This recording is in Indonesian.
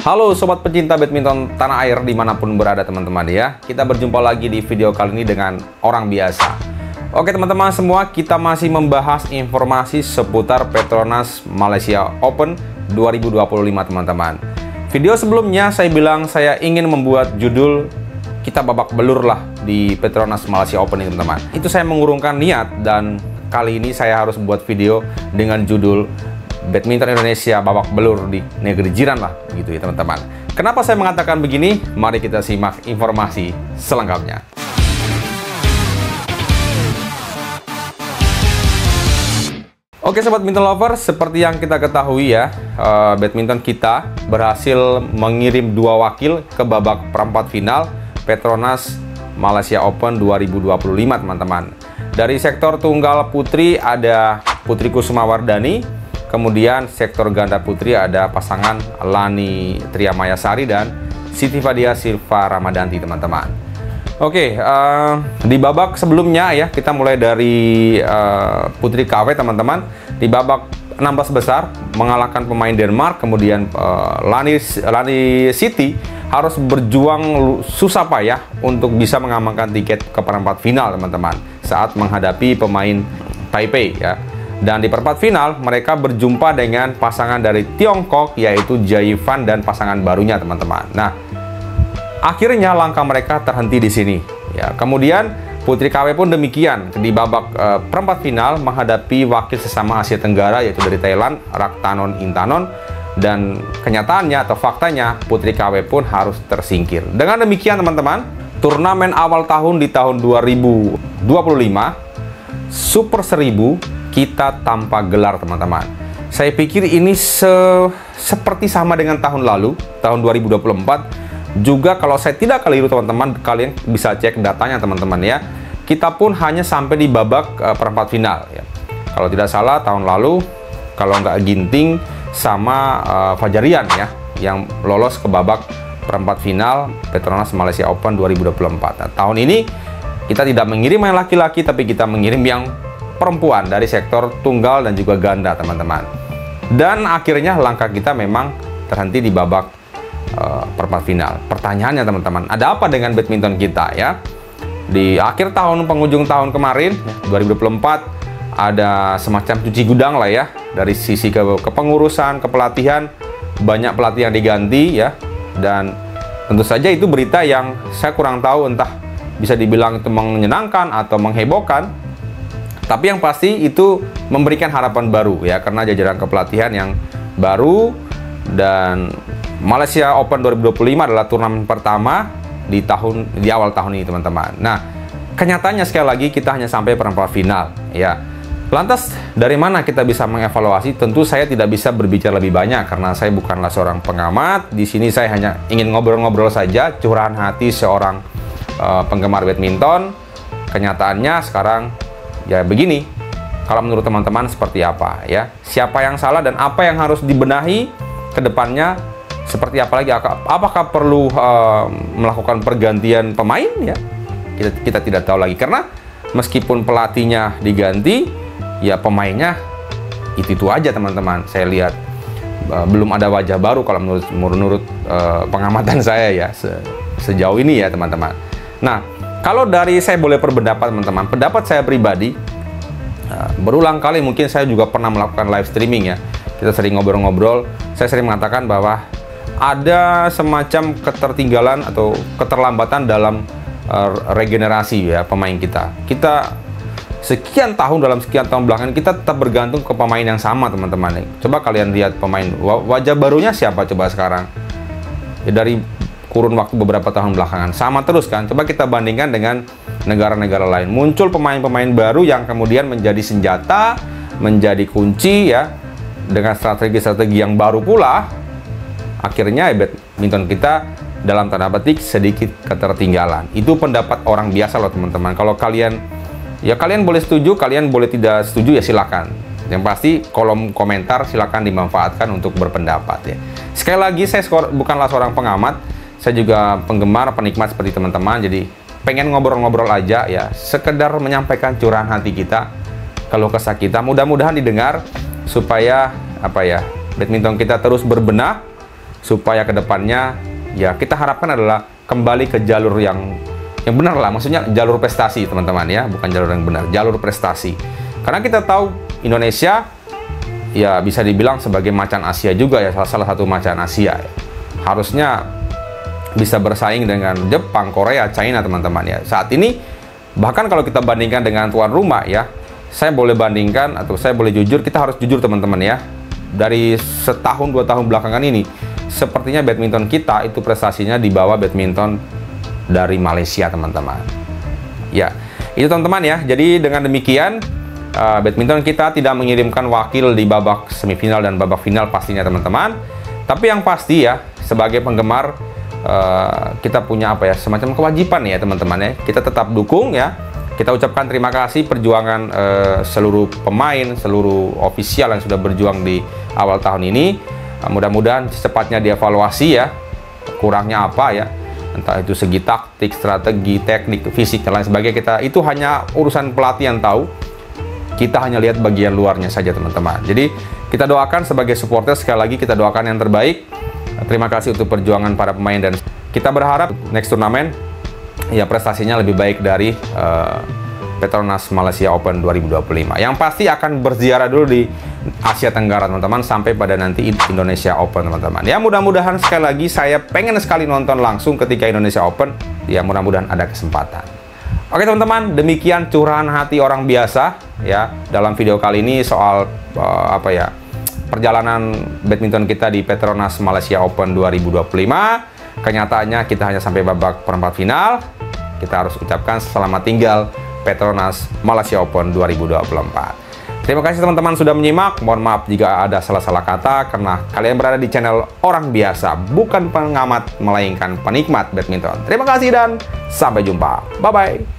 Halo sobat pecinta badminton tanah air dimanapun berada teman-teman ya. Kita berjumpa lagi di video kali ini dengan orang biasa. Oke teman-teman semua, kita masih membahas informasi seputar Petronas Malaysia Open 2025 teman-teman. Video sebelumnya saya bilang saya ingin membuat judul kita babak belur lah di Petronas Malaysia Open ini teman-teman. Itu saya mengurungkan niat dan kali ini saya harus buat video dengan judul Badminton Indonesia babak belur di negeri jiran lah gitu ya teman-teman. Kenapa saya mengatakan begini? Mari kita simak informasi selengkapnya. Oke sobat badminton lover, seperti yang kita ketahui ya, badminton kita berhasil mengirim 2 wakil ke babak perempat final Petronas Malaysia Open 2025 teman-teman. Dari sektor tunggal putri ada Putri Kusumawardani. Kemudian sektor ganda putri ada pasangan Lani Triamayasari dan Siti Fadia Silva Ramadanti teman-teman. Oke, di babak sebelumnya ya, kita mulai dari Putri KW teman-teman. Di babak 16 besar mengalahkan pemain Denmark, kemudian Lani Siti harus berjuang susah payah untuk bisa mengamankan tiket ke perempat final teman-teman saat menghadapi pemain Taipei ya. Dan di perempat final mereka berjumpa dengan pasangan dari Tiongkok yaitu Jai Fan dan pasangan barunya teman-teman. Nah, akhirnya langkah mereka terhenti di sini. Ya, kemudian Putri KW pun demikian di babak perempat final menghadapi wakil sesama Asia Tenggara yaitu dari Thailand Raktanon Intanon, dan kenyataannya atau faktanya Putri KW pun harus tersingkir. Dengan demikian teman-teman, turnamen awal tahun di tahun 2025 Super 1000 kita tanpa gelar teman-teman. Saya pikir ini seperti sama dengan tahun lalu, tahun 2024. Juga kalau saya tidak keliru teman-teman, kalian bisa cek datanya teman-teman ya. Kita pun hanya sampai di babak perempat final ya. Kalau tidak salah tahun lalu, kalau nggak Ginting sama Fajarian ya, yang lolos ke babak perempat final Petronas Malaysia Open 2024. Nah, tahun ini kita tidak mengirim yang laki-laki, tapi kita mengirim yang perempuan dari sektor tunggal dan juga ganda teman-teman. Dan akhirnya langkah kita memang terhenti di babak perempat final. Pertanyaannya teman-teman, ada apa dengan badminton kita ya? Di akhir tahun, penghujung tahun kemarin 2024 ada semacam cuci gudang lah ya, dari sisi kepengurusan, kepelatihan, banyak pelatih yang diganti ya. Dan tentu saja itu berita yang saya kurang tahu, entah bisa dibilang itu menyenangkan atau menghebohkan. Tapi yang pasti itu memberikan harapan baru ya, karena jajaran kepelatihan yang baru. Dan Malaysia Open 2025 adalah turnamen pertama di awal tahun ini teman-teman. Nah, kenyataannya sekali lagi kita hanya sampai perempat final ya. Lantas dari mana kita bisa mengevaluasi? Tentu saya tidak bisa berbicara lebih banyak karena saya bukanlah seorang pengamat. Di sini saya hanya ingin ngobrol-ngobrol saja, curahan hati seorang penggemar badminton. Kenyataannya sekarang ya begini, kalau menurut teman-teman seperti apa ya? Siapa yang salah dan apa yang harus dibenahi ke depannya? Seperti apa lagi? Apakah perlu melakukan pergantian pemain ya? Kita tidak tahu lagi, karena meskipun pelatihnya diganti, ya pemainnya itu aja teman-teman. Saya lihat belum ada wajah baru kalau menurut pengamatan saya ya sejauh ini ya teman-teman. Nah, kalau dari saya boleh berpendapat teman-teman, pendapat saya pribadi, berulang kali mungkin saya juga pernah melakukan live streaming ya, kita sering ngobrol-ngobrol, saya sering mengatakan bahwa ada semacam ketertinggalan atau keterlambatan dalam regenerasi ya pemain kita. Kita sekian tahun, dalam sekian tahun belakangan kita tetap bergantung ke pemain yang sama teman-teman. Coba kalian lihat pemain wajah barunya siapa coba sekarang ya, dari kurun waktu beberapa tahun belakangan sama terus kan. Coba kita bandingkan dengan negara-negara lain, muncul pemain-pemain baru yang kemudian menjadi senjata, menjadi kunci ya, dengan strategi-strategi yang baru pula. Akhirnya badminton kita dalam tanda petik sedikit ketertinggalan. Itu pendapat orang biasa loh teman-teman. Kalau kalian boleh setuju, kalian boleh tidak setuju ya silakan. Yang pasti kolom komentar silakan dimanfaatkan untuk berpendapat ya. Sekali lagi saya bukanlah seorang pengamat, saya juga penggemar, penikmat seperti teman-teman. Jadi pengen ngobrol-ngobrol aja ya, sekedar menyampaikan curahan hati kita, kalau kesah kita mudah-mudahan didengar supaya badminton kita terus berbenah, supaya kedepannya ya kita harapkan adalah kembali ke jalur yang benar lah, maksudnya jalur prestasi teman-teman ya, bukan jalur yang benar, jalur prestasi. Karena kita tahu Indonesia ya bisa dibilang sebagai macan Asia juga ya, salah satu macan Asia ya. Harusnya bisa bersaing dengan Jepang, Korea, China teman-teman ya. Saat ini bahkan kalau kita bandingkan dengan tuan rumah ya, saya boleh bandingkan atau saya boleh jujur, kita harus jujur teman-teman ya. Dari setahun 2 tahun belakangan ini, sepertinya badminton kita itu prestasinya di bawah badminton dari Malaysia teman-teman. Ya, itu teman-teman ya. Jadi dengan demikian badminton kita tidak mengirimkan wakil di babak semifinal dan babak final pastinya teman-teman. Tapi yang pasti ya, sebagai penggemar kita punya apa ya, semacam kewajiban ya teman-teman ya. Kita tetap dukung ya. Kita ucapkan terima kasih perjuangan seluruh pemain, seluruh ofisial yang sudah berjuang di awal tahun ini. Mudah-mudahan secepatnya dievaluasi ya, kurangnya apa ya, entah itu segi taktik, strategi, teknik, fisik, dan lain sebagainya. Itu hanya urusan pelatih yang tahu. Kita hanya lihat bagian luarnya saja teman-teman. Jadi kita doakan sebagai supporter, sekali lagi kita doakan yang terbaik. Terima kasih untuk perjuangan para pemain, dan kita berharap next turnamen ya prestasinya lebih baik dari Petronas Malaysia Open 2025. Yang pasti akan berziarah dulu di Asia Tenggara teman-teman, sampai pada nanti Indonesia Open teman-teman. Ya mudah-mudahan, sekali lagi saya pengen sekali nonton langsung ketika Indonesia Open. Ya mudah-mudahan ada kesempatan. Oke teman-teman, demikian curahan hati orang biasa ya dalam video kali ini soal apa ya, perjalanan badminton kita di Petronas Malaysia Open 2025. Kenyataannya kita hanya sampai babak perempat final. Kita harus ucapkan selamat tinggal Petronas Malaysia Open 2024. Terima kasih teman-teman sudah menyimak. Mohon maaf jika ada salah-salah kata, karena kalian berada di channel orang biasa, bukan pengamat melainkan penikmat badminton. Terima kasih dan sampai jumpa. Bye-bye.